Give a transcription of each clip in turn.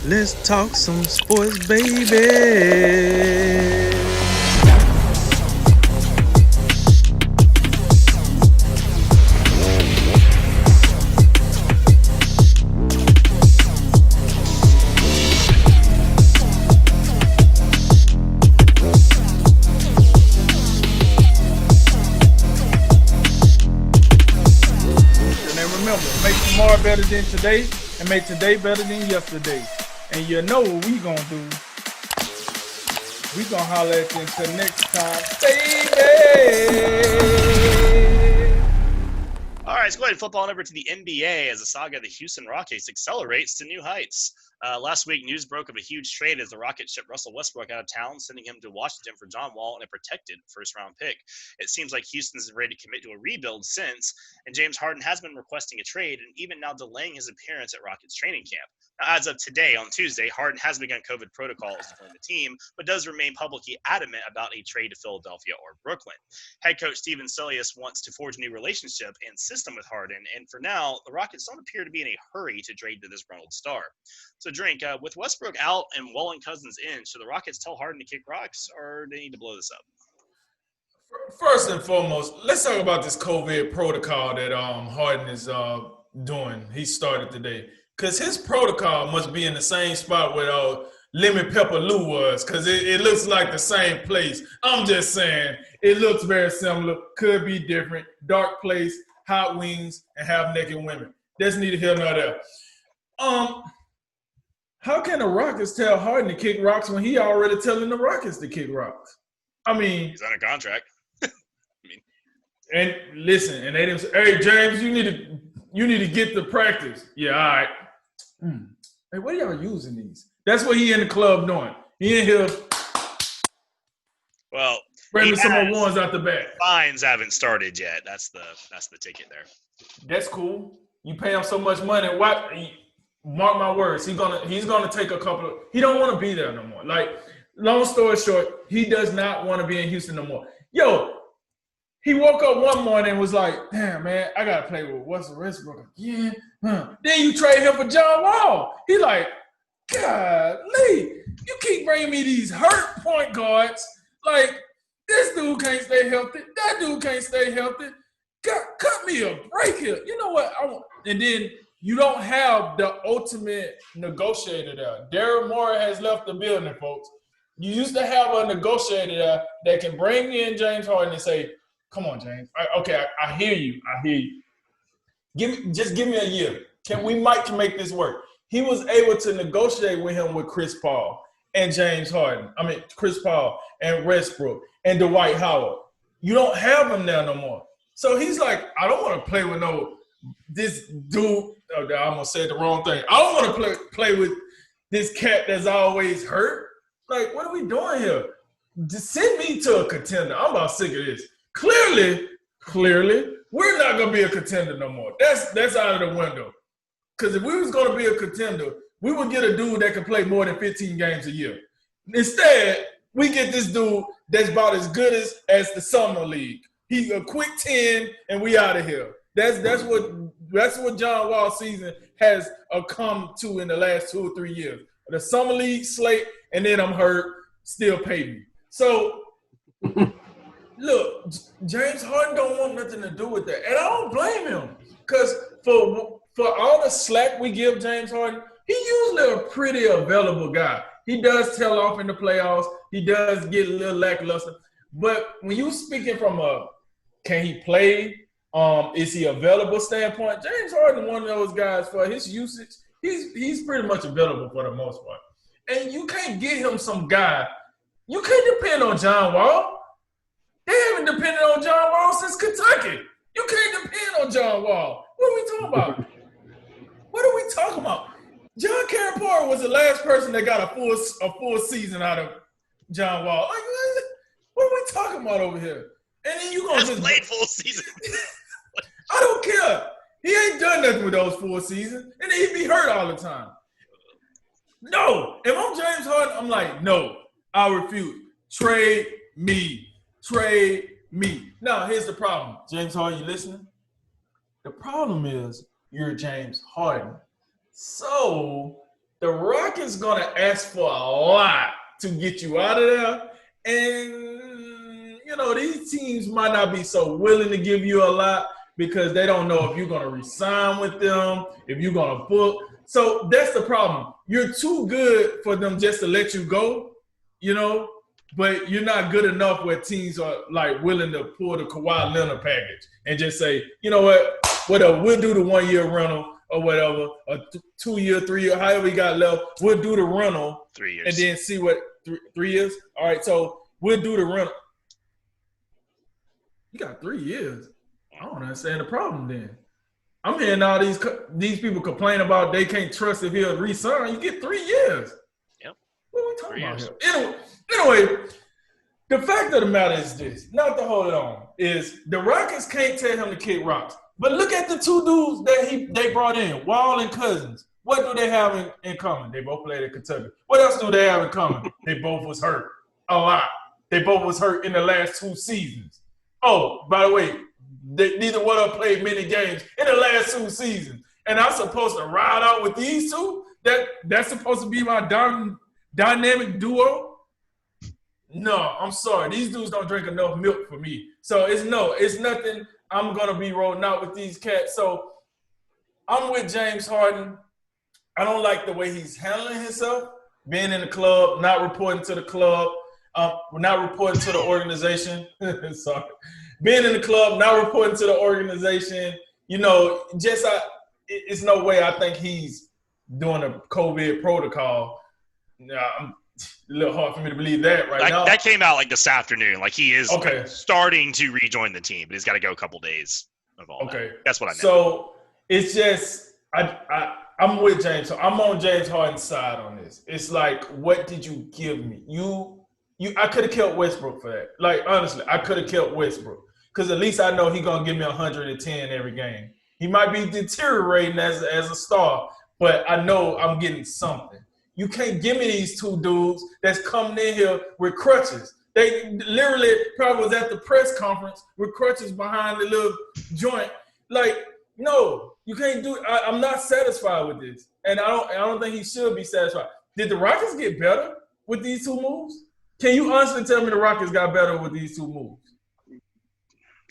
Let's talk some sports, baby. And remember, make tomorrow better than today and make today better than yesterday. And you know what we gonna do. We gonna holler at you until next time, baby. All right, let's go ahead and flip on over to the NBA as the saga of the Houston Rockets accelerates to new heights. Last week, news broke of a huge trade as the Rockets shipped Russell Westbrook out of town, sending him to Washington for John Wall and a protected first-round pick. It seems like Houston's ready to commit to a rebuild since, and James Harden has been requesting a trade and even now delaying his appearance at Rockets training camp. Now, as of today, on Tuesday, Harden has begun COVID protocols to join the team, but does remain publicly adamant about a trade to Philadelphia or Brooklyn. Head coach Steven Silas wants to forge a new relationship and system with Harden, and for now, the Rockets don't appear to be in a hurry to trade to this Reynolds star. So, Drink, with Westbrook out and Wall and Cousins in, should the Rockets tell Harden to kick rocks, or do they need to blow this up? First and foremost, let's talk about this COVID protocol that Harden is doing. He started today. Because his protocol must be in the same spot where Lemon Pepper Lou was, because it looks like the same place. I'm just saying, it looks very similar, could be different. Dark place, hot wings, and half-naked women. That's neither here nor there. How can the Rockets tell Harden to kick rocks when he already telling the Rockets to kick rocks? I mean, he's on a contract. And listen, and they didn't say, "Hey James, you need to get to practice." Yeah, all right. Hey, what are y'all using these? That's what he in the club doing. He in here. Well, bringing some more ones out the back. Fines haven't started yet. That's the ticket there. That's cool. You pay him so much money. What? Mark my words. He's gonna take a couple of. He don't want to be there no more. Like, long story short, he does not want to be in Houston no more. Yo, he woke up one morning and was like, "Damn man, I gotta play with Russell Westbrook again." Then you trade him for John Wall. He like, "Golly, you keep bringing me these hurt point guards. Like, this dude can't stay healthy. That dude can't stay healthy. Cut me a break here. You know what? And then you don't have the ultimate negotiator there. Daryl Morey has left the building, folks. You used to have a negotiator there that can bring in James Harden and say, "Come on, James. I hear you. Just give me a year. We might make this work." He was able to negotiate with him with Chris Paul and James Harden. I mean, Chris Paul and Westbrook and Dwight Howard. You don't have him there no more. So he's like, "I don't want to play with this dude." I'm gonna say the wrong thing. I don't want to play with this cat that's always hurt. Like, what are we doing here? Just send me to a contender. I'm about sick of this. Clearly, we're not gonna be a contender no more. That's out of the window. Because if we was gonna be a contender, we would get a dude that can play more than 15 games a year. Instead, we get this dude that's about as good as the summer league. He's a quick 10, and we out of here. That's what John Wall season has come to in the last 2 or 3 years. The summer league slate, and then I'm hurt, still pay me. So look, James Harden don't want nothing to do with that. And I don't blame him. Because for all the slack we give James Harden, he's usually a pretty available guy. He does tail off in the playoffs. He does get a little lackluster. But when you speaking from a can he play, is he available standpoint, James Harden one of those guys for his usage, he's pretty much available for the most part. And you can't get him some guy. You can't depend on John Wall. They haven't depended on John Wall since Kentucky. You can't depend on John Wall. What are we talking about? John Calipari was the last person that got a full season out of John Wall. Like, what are we talking about over here? And then you gonna just played full season. I don't care. He ain't done nothing with those full seasons, and he'd be hurt all the time. No, if I'm James Harden, I'm like, no, I refuse. Trade me. Now, here's the problem. James Harden, you listening? The problem is you're James Harden. So The Rockets going to ask for a lot to get you out of there. And, these teams might not be so willing to give you a lot because they don't know if you're going to resign with them, if you're going to book. So that's the problem. You're too good for them just to let you go, but you're not good enough where teams are, like, willing to pull the Kawhi Leonard package and just say, you know what, whatever, we'll do the 1 year rental or whatever, or 2 year, 3 year, however we got left, we'll do the rental. 3 years. And then see what, 3 years? All right, so we'll do the rental. You got 3 years. I don't understand the problem then. I'm hearing all these people complain about they can't trust if he'll re-sign. You get 3 years. Yep. What are we talking about here? Anyway, the fact of the matter is this, not to hold it on, is the Rockets can't tell him to kick rocks. But look at the two dudes that they brought in, Wall and Cousins. What do they have in common? They both played at Kentucky. What else do they have in common? They both was hurt a lot. They both was hurt in the last 2 seasons. Oh, by the way, neither one of them played many games in the last 2 seasons. And I'm supposed to ride out with these two? That's supposed to be my dynamic duo? No, I'm sorry. These dudes don't drink enough milk for me. So it's nothing. I'm going to be rolling out with these cats. So I'm with James Harden. I don't like the way he's handling himself, being in the club, not reporting to the club, not reporting to the organization. Sorry. Being in the club, not reporting to the organization. It's no way I think he's doing a COVID protocol. It's a little hard for me to believe that now. That came out like this afternoon. Like he is okay. Starting to rejoin the team, but he's got to go a couple days of all okay. that. That's what I meant. So it's just I'm with James. So I'm on James Harden's side on this. It's like, what did you give me? I could have killed Westbrook for that. Like, honestly, I could have killed Westbrook because at least I know he's gonna give me 110 every game. He might be deteriorating as a star, but I know I'm getting something. You can't give me these two dudes that's coming in here with crutches. They literally probably was at the press conference with crutches behind the little joint. Like, no, you can't do it. I'm not satisfied with this. And I don't think he should be satisfied. Did the Rockets get better with these two moves? Can you honestly tell me the Rockets got better with these two moves?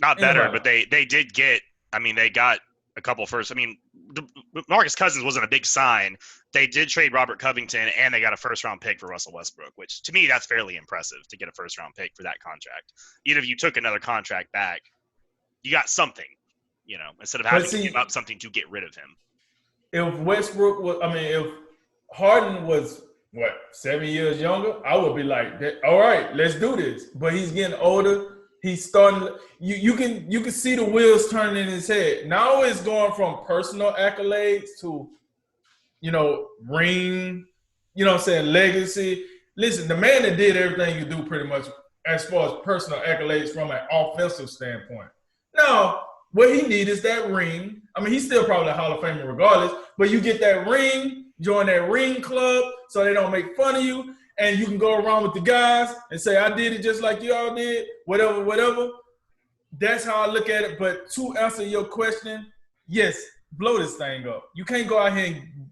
Not better, but they did get – I mean, they got a couple first – I mean, Marcus Cousins wasn't a big sign. They did trade Robert Covington, and they got a first-round pick for Russell Westbrook, which to me that's fairly impressive to get a first-round pick for that contract. Even if you took another contract back, you got something, instead of having to give up something to get rid of him. If Westbrook was – if Harden was – 7 years younger, I would be like, all right, let's do this. But he's getting older. He's starting. You can see the wheels turning in his head. Now it's going from personal accolades to, ring. Legacy. Listen, the man that did everything you do pretty much as far as personal accolades from an offensive standpoint. Now, what he needs is that ring. I mean, he's still probably a Hall of Famer regardless, but you get that ring. Join that ring club so they don't make fun of you, and you can go around with the guys and say, I did it just like y'all did, whatever. That's how I look at it. But to answer your question, yes, blow this thing up. You can't go out here and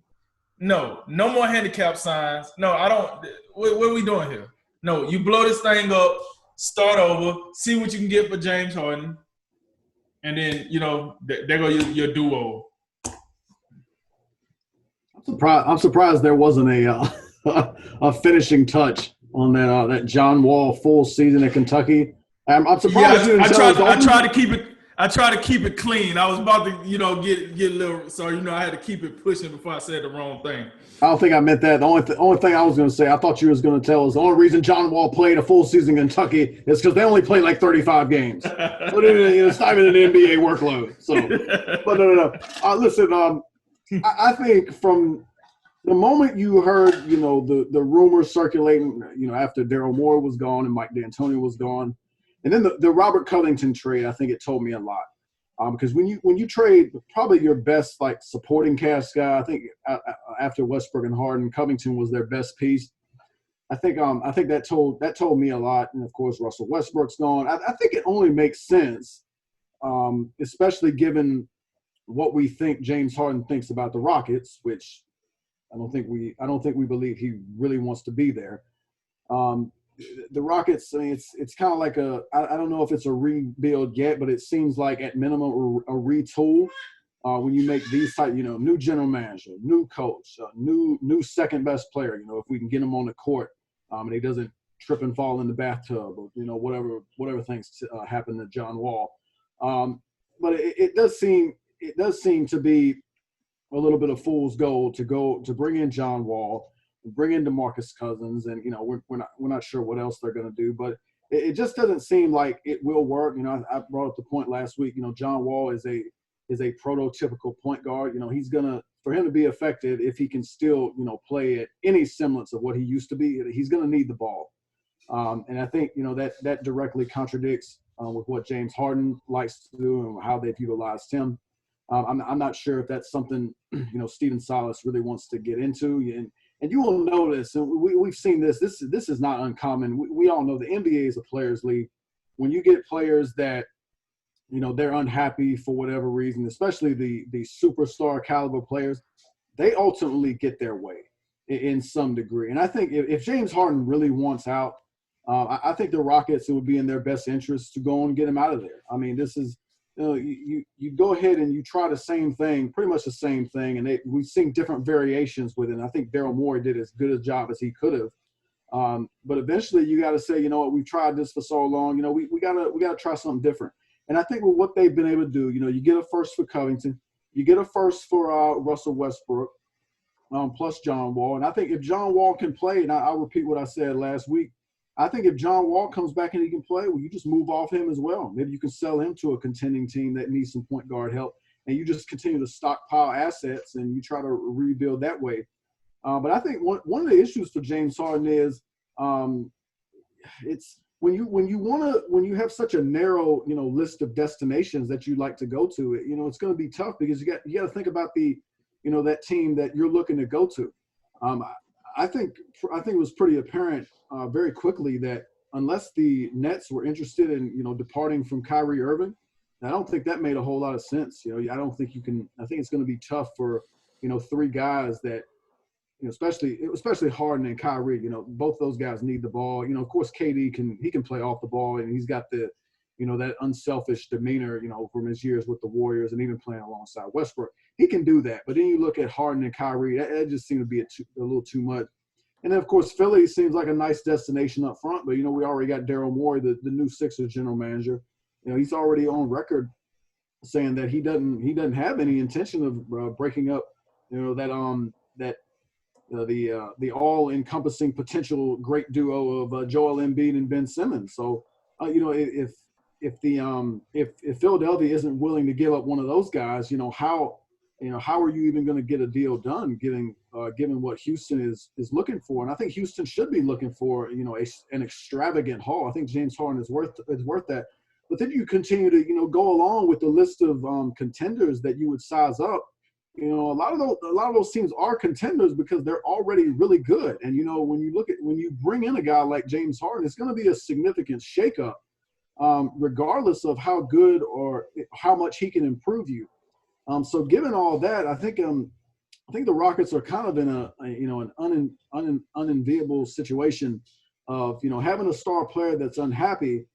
no more handicap signs. No, I don't. What are we doing here? No, you blow this thing up, start over, see what you can get for James Harden, and then, there go your duo. I'm surprised there wasn't a finishing touch on that John Wall full season at Kentucky. I'm surprised. Yeah, I tried to keep it clean. I was about to, get a little. So I had to keep it pushing before I said the wrong thing. I don't think I meant that. The only thing I was going to say, I thought you was going to tell us the only reason John Wall played a full season in Kentucky is because they only played like 35 games. But it's not even an NBA workload. So, but no. Listen, I think from the moment you heard, the rumors circulating, after Daryl Moore was gone and Mike D'Antoni was gone, and then the Robert Covington trade, I think it told me a lot. Because when you trade probably your best supporting cast guy, I think after Westbrook and Harden, Covington was their best piece. I think that told me a lot. And of course, Russell Westbrook's gone. I think it only makes sense, especially given what we think James Harden thinks about the Rockets, which I don't think we believe he really wants to be there. The Rockets, I mean, it's kind of like I don't know if it's a rebuild yet, but it seems like at minimum a retool. When you make these type, new general manager, new coach, new second best player, if we can get him on the court, and he doesn't trip and fall in the bathtub, or whatever things happen to John Wall. But it does seem to be a little bit of fool's gold to bring in John Wall, bring in DeMarcus Cousins, and we're not sure what else they're going to do, but it just doesn't seem like it will work. I brought up the point last week. John Wall is a prototypical point guard. He's for him to be effective, if he can still play at any semblance of what he used to be, he's going to need the ball. And I think that directly contradicts with what James Harden likes to do and how they've utilized him. I'm not sure if that's something Stephen Silas really wants to get into. And you will notice, and we've seen this. This is not uncommon. We all know the NBA is a players' league. When you get players that they're unhappy for whatever reason, especially the superstar caliber players, they ultimately get their way in some degree. And I think if James Harden really wants out, I think the Rockets, it would be in their best interest to go and get him out of there. I mean, this is, you go ahead and you try the same thing, pretty much the same thing, and we've seen different variations with it. And I think Daryl Morey did as good a job as he could have. But eventually you got to say, we've tried this for so long, we gotta try something different. And I think with what they've been able to do, you get a first for Covington, you get a first for Russell Westbrook, plus John Wall. And I think if John Wall can play, and I'll repeat what I said last week, I think if John Wall comes back and he can play, well, you just move off him as well. Maybe you can sell him to a contending team that needs some point guard help, and you just continue to stockpile assets and you try to rebuild that way. But I think one of the issues for James Harden is it's when you have such a narrow list of destinations that you like to go to. It's going to be tough because you got to think about that team that you're looking to go to. I think it was pretty apparent very quickly that unless the Nets were interested in departing from Kyrie Irving, I don't think that made a whole lot of sense. I don't think you can. I think it's going to be tough for three guys that especially Harden and Kyrie. Both those guys need the ball. Of course, KD can play off the ball, and he's got the that unselfish demeanor from his years with the Warriors and even playing alongside Westbrook. He can do that. But then you look at Harden and Kyrie, that just seemed to be a little too much. And then, of course, Philly seems like a nice destination up front. But, we already got Daryl Morey, the new Sixers general manager. He's already on record saying that he doesn't have any intention of breaking up, the all-encompassing potential great duo of Joel Embiid and Ben Simmons. So, if Philadelphia isn't willing to give up one of those guys, how are you even going to get a deal done given what Houston is looking for? And I think Houston should be looking for, an extravagant haul. I think James Harden is worth that. But then you continue to, go along with the list of contenders that you would size up. A lot of those teams are contenders because they're already really good. And, when you bring in a guy like James Harden, it's going to be a significant shakeup, regardless of how good or how much he can improve you. So given all that, I think the Rockets are kind of in an unenviable situation of having a star player that's unhappy,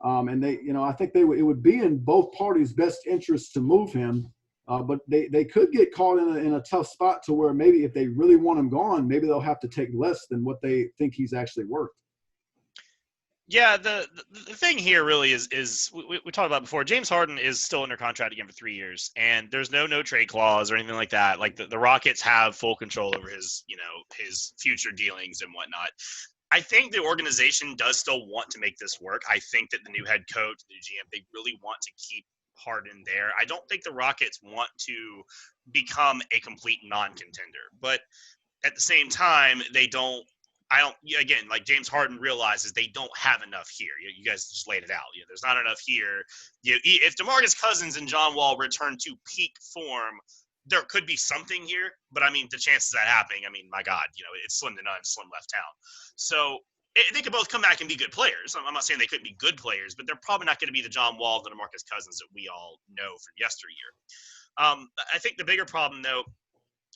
and I think it would be in both parties' best interest to move him, but they could get caught in a tough spot to where maybe if they really want him gone, maybe they'll have to take less than what they think he's actually worth. Yeah, the thing here really is we talked about before. James Harden is still under contract again for 3 years, and there's no trade clause or anything like that. Like the Rockets have full control over his future dealings and whatnot. I think the organization does still want to make this work. I think that the new head coach, the new GM, they really want to keep Harden there. I don't think the Rockets want to become a complete non-contender, but at the same time, again, like James Harden realizes they don't have enough here. You guys just laid it out. There's not enough here. If DeMarcus Cousins and John Wall return to peak form, there could be something here. But, the chances of that happening, my God, it's slim to none, slim left town. So they could both come back and be good players. I'm not saying they couldn't be good players, but they're probably not going to be the John Wall, the DeMarcus Cousins that we all know from yesteryear. I think the bigger problem, though,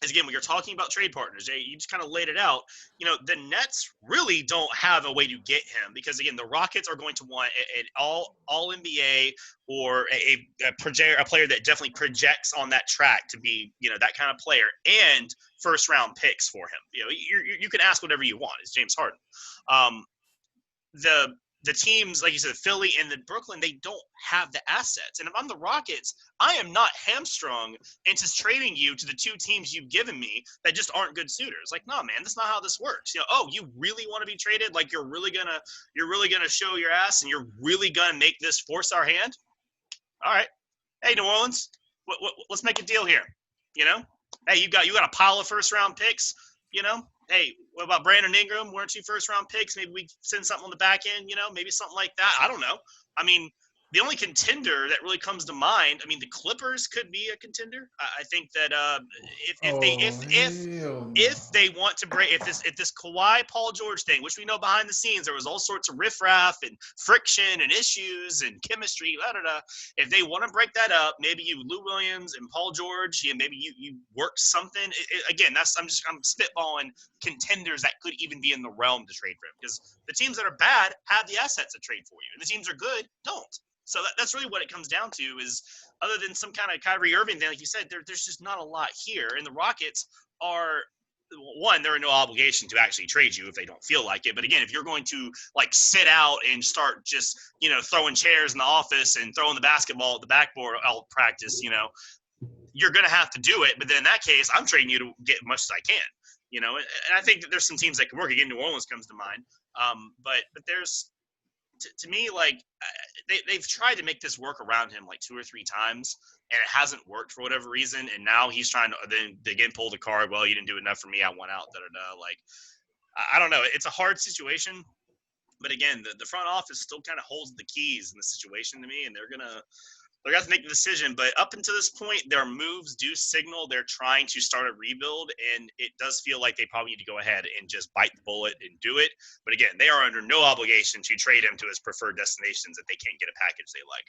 is, again, when you're talking about trade partners, Jay, you just kind of laid it out. The Nets really don't have a way to get him because, again, the Rockets are going to want an all NBA or a player that definitely projects on that track to be, that kind of player, and first round picks for him. You can ask whatever you want. It's James Harden. The teams, like you said, Philly and the Brooklyn, they don't have the assets. And if I'm the Rockets, I am not hamstrung into trading you to the two teams you've given me that just aren't good suitors. Like, no, man, that's not how this works. You really want to be traded? Like, you're really gonna show your ass, and you're really gonna make this force our hand? All right, hey, New Orleans, let's make a deal here. Hey, you got a pile of first round picks. Hey, what about Brandon Ingram? Weren't you first round picks? Maybe we send something on the back end, maybe something like that. I don't know. I mean, the only contender that really comes to mind, I mean, the Clippers could be a contender. I think that if they want to break, if this Kawhi Paul George thing, which we know behind the scenes there was all sorts of riffraff and friction and issues and chemistry, if they want to break that up, maybe you Lou Williams and Paul George, and maybe you work something. Again, I'm spitballing contenders that could even be in the realm to trade for him, because the teams that are bad have the assets to trade for you, and the teams that are good don't. So that's really what it comes down to, is other than some kind of Kyrie Irving thing, like you said, there's just not a lot here. And the Rockets are, one, they're in no obligation to actually trade you if they don't feel like it. But again, if you're going to sit out and start just, throwing chairs in the office and throwing the basketball at the backboard all practice, you're going to have to do it. But then in that case, I'm trading you to get as much as I can, and I think that there's some teams that can work. Again, New Orleans comes to mind. But there's, to me, they've tried to make this work around him 2 or 3 times, and it hasn't worked for whatever reason. And now he's trying to then again pull the card. Well, you didn't do enough for me. I want out. I don't know. It's a hard situation, but again, the front office still kind of holds the keys in the situation to me, and they're gonna have to make the decision. But up until this point, their moves do signal they're trying to start a rebuild, and it does feel like they probably need to go ahead and just bite the bullet and do it. But again, they are under no obligation to trade him to his preferred destinations if they can't get a package they like.